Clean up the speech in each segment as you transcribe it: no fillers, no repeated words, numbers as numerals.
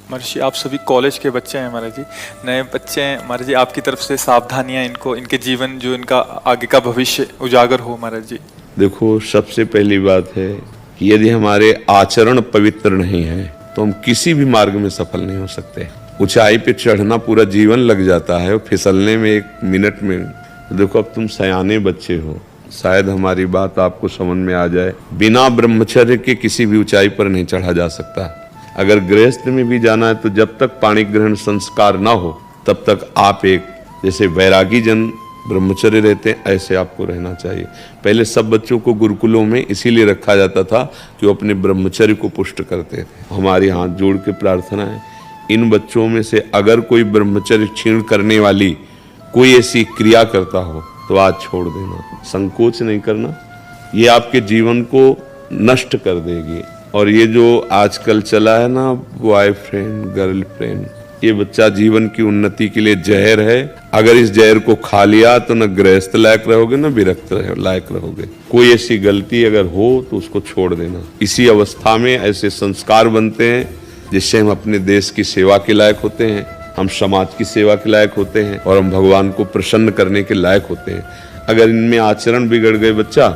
महर्षि, आप सभी कॉलेज के बच्चे हैं महाराज जी, नए बच्चे हैं महाराज जी। आपकी तरफ से सावधानियां इनको, इनके जीवन, जो इनका आगे का भविष्य उजागर हो महाराज जी। देखो, सबसे पहली बात है कि यदि हमारे आचरण पवित्र नहीं है तो हम किसी भी मार्ग में सफल नहीं हो सकते। ऊंचाई पे चढ़ना पूरा जीवन लग जाता है और फिसलने में 1 मिनट में। देखो, अब तुम सयाने बच्चे हो, शायद हमारी बात आपको समझ में आ जाए। बिना ब्रह्मचर्य के किसी भी ऊंचाई पर नहीं चढ़ा जा सकता। अगर गृहस्थ में भी जाना है तो जब तक पाणी ग्रहण संस्कार ना हो तब तक आप एक जैसे वैरागी जन ब्रह्मचर्य रहते हैं ऐसे आपको रहना चाहिए। पहले सब बच्चों को गुरुकुलों में इसीलिए रखा जाता था कि वो अपने ब्रह्मचर्य को पुष्ट करते थे। हमारी हाथ जोड़ के प्रार्थना है, इन बच्चों में से अगर कोई ब्रह्मचर्य क्षीण करने वाली कोई ऐसी क्रिया करता हो तो आज छोड़ देना, संकोच नहीं करना। ये आपके जीवन को नष्ट कर देगी। और ये जो आजकल चला है ना, बॉयफ्रेंड गर्लफ्रेंड, ये बच्चा जीवन की उन्नति के लिए जहर है। अगर इस जहर को खा लिया तो न गृहस्थ लायक रहोगे न विरक्त लायक रहोगे। कोई ऐसी गलती अगर हो तो उसको छोड़ देना। इसी अवस्था में ऐसे संस्कार बनते हैं जिससे हम अपने देश की सेवा के लायक होते हैं, हम समाज की सेवा के लायक होते हैं और हम भगवान को प्रसन्न करने के लायक होते हैं। अगर इनमें आचरण बिगड़ गए बच्चा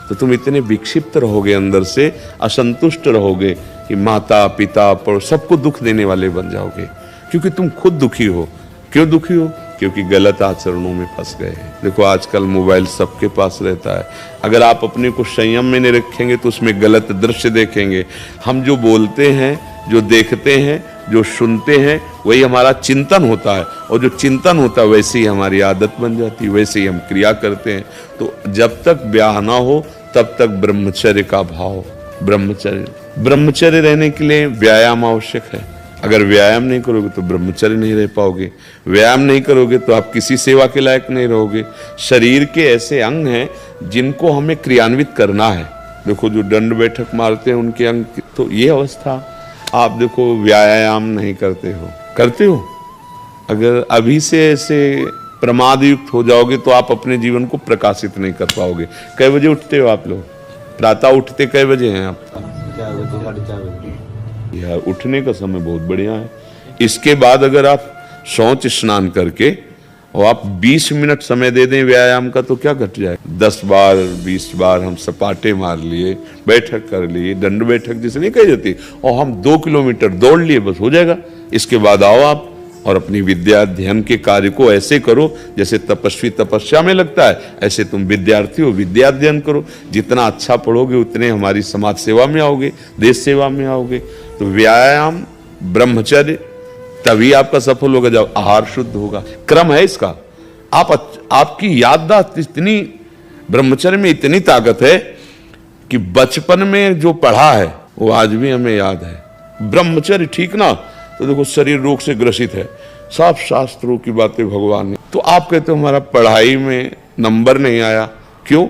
तो तुम इतने विक्षिप्त रहोगे, अंदर से असंतुष्ट रहोगे कि माता पिता पर सबको दुख देने वाले बन जाओगे, क्योंकि तुम खुद दुखी हो। क्यों दुखी हो? क्योंकि गलत आचरणों में फंस गए हैं। देखो, आजकल मोबाइल सबके पास रहता है। अगर आप अपने को संयम में नहीं रखेंगे तो उसमें गलत दृश्य देखेंगे। हम जो बोलते हैं, जो देखते हैं, जो सुनते हैं, वही हमारा चिंतन होता है, और जो चिंतन होता है वैसे ही हमारी आदत बन जाती है, वैसे ही हम क्रिया करते हैं। तो जब तक ब्याह ना हो तब तक ब्रह्मचर्य का भाव, ब्रह्मचर्य रहने के लिए व्यायाम आवश्यक है। अगर व्यायाम नहीं करोगे तो ब्रह्मचर्य नहीं रह पाओगे। व्यायाम नहीं करोगे तो आप किसी सेवा के लायक नहीं रहोगे। शरीर के ऐसे अंग हैं जिनको हमें क्रियान्वित करना है। देखो, जो दंड बैठक मारते हैं उनके अंग, तो ये अवस्था। आप देखो, व्यायाम नहीं करते हो। अगर अभी से ऐसे प्रमाद युक्त हो जाओगे तो आप अपने जीवन को प्रकाशित नहीं कर पाओगे। कई बजे उठते हो आप लोग? प्रातः उठते कई बजे हैं आप? 4 बजे 4:30 बजे। यार, उठने का समय बहुत बढ़िया है। इसके बाद अगर आप शौच स्नान करके और आप 20 मिनट समय दे दें व्यायाम का तो क्या घट जाए? 10 बार 20 बार हम सपाटे मार लिए, बैठक कर लिए, दंड बैठक जिसे नहीं कही जाती, और हम 2 किलोमीटर दौड़ लिए, बस हो जाएगा। इसके बाद आओ आप और अपनी विद्या अध्ययन के कार्य को ऐसे करो जैसे तपस्वी तपस्या में लगता है, ऐसे तुम विद्यार्थी हो, विद्या अध्ययन करो। जितना अच्छा पढ़ोगे उतने हमारी समाज सेवा में आओगे, देश सेवा में आओगे। तो व्यायाम, ब्रह्मचर्य, तभी आपका सफल होगा जब आहार शुद्ध होगा। क्रम है इसका। आपकी याददाश्त इतनी, ब्रह्मचर्य में इतनी ताकत है कि बचपन में जो पढ़ा है वो आज भी हमें याद है। ब्रह्मचर्य ठीक ना, तो देखो शरीर रोग से ग्रसित है, सब शास्त्रों की बातें भगवान ने। तो आप कहते हो हमारा पढ़ाई में नंबर नहीं आया, क्यों?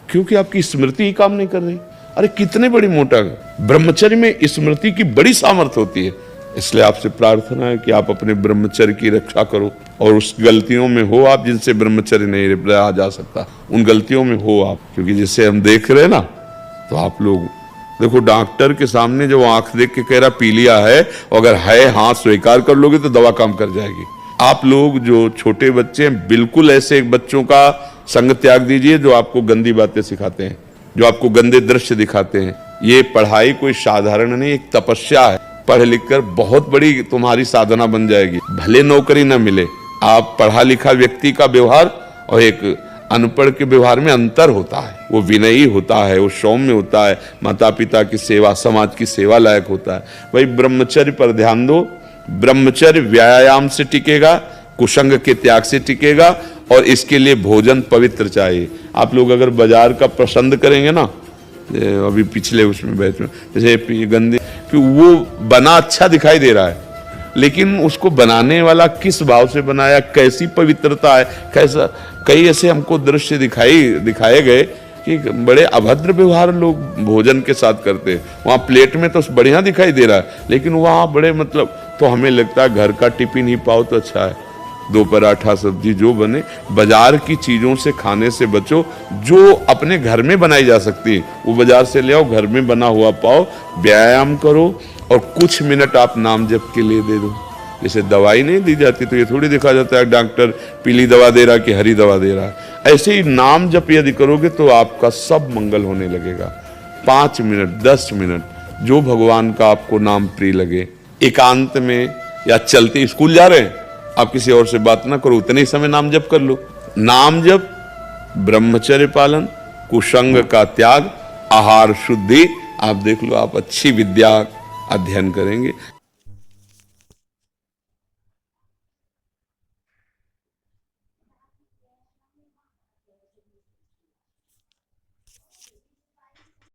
क्योंकि आपकी स्मृति ही काम नहीं कर रही। अरे कितने बड़ी मोटा, ब्रह्मचर्य में स्मृति की बड़ी सामर्थ्य होती है। इसलिए आपसे प्रार्थना है कि आप अपने ब्रह्मचर्य की रक्षा करो, और उस गलतियों में हो आप जिनसे ब्रह्मचर्य नहीं रहा जा सकता, उन गलतियों में हो आप। क्योंकि जिसे हम देख रहे हैं ना, तो आप लोग देखो, डॉक्टर के सामने जो आंख देख के कह रहा पीलिया है, अगर है हाँ स्वीकार कर लोगे तो दवा काम कर जाएगी। आप लोग जो छोटे बच्चे हैं, बिल्कुल ऐसे बच्चों का संग त्याग दीजिए जो आपको गंदी बातें सिखाते हैं, जो आपको गंदे दृश्य दिखाते हैं। ये पढ़ाई कोई साधारण नहीं, एक तपस्या है। पढ़ लिख कर बहुत बड़ी तुम्हारी साधना बन जाएगी। भले नौकरी न मिले, आप पढ़ा लिखा व्यक्ति का व्यवहार और एक अनपढ़ के व्यवहार में अंतर होता है। वो विनयी होता है, वो सौम्य होता है, माता पिता की सेवा, समाज की सेवा लायक होता है। वही ब्रह्मचर्य पर ध्यान दो। ब्रह्मचर्य व्यायाम से टिकेगा, कुसंग के त्याग से टिकेगा, और इसके लिए भोजन पवित्र चाहिए। आप लोग अगर बाजार का पसंद करेंगे ना, अभी पिछले उसमें बैठ में जैसे गंदे, कि वो बना अच्छा दिखाई दे रहा है, लेकिन उसको बनाने वाला किस भाव से बनाया, कैसी पवित्रता है, कैसा। कई ऐसे हमको दृश्य दिखाए गए कि बड़े अभद्र व्यवहार लोग भोजन के साथ करते हैं। वहाँ प्लेट में तो बढ़िया दिखाई दे रहा है, लेकिन वहाँ बड़े मतलब, तो हमें लगता है घर का टिफिन ही पाओ तो अच्छा है। 2 पराठा सब्जी जो बने, बाजार की चीजों से खाने से बचो। जो अपने घर में बनाई जा सकती है वो बाजार से ले आओ, घर में बना हुआ पाओ। व्यायाम करो और कुछ मिनट आप नाम जप के लिए दे दो। जैसे दवाई नहीं दी जाती तो ये थोड़ी देखा जाता है डॉक्टर पीली दवा दे रहा है कि हरी दवा दे रहा है। ऐसे ही नाम जप यदि करोगे तो आपका सब मंगल होने लगेगा। 5 मिनट 10 मिनट जो भगवान का आपको नाम प्रिय लगे, एकांत में या चलते स्कूल जा रहे हैं आप किसी और से बात ना करो, उतने ही समय नाम जप कर लो। नाम जप, ब्रह्मचर्य पालन, कुसंग का त्याग, आहार शुद्धि, आप देख लो आप अच्छी विद्या अध्ययन करेंगे।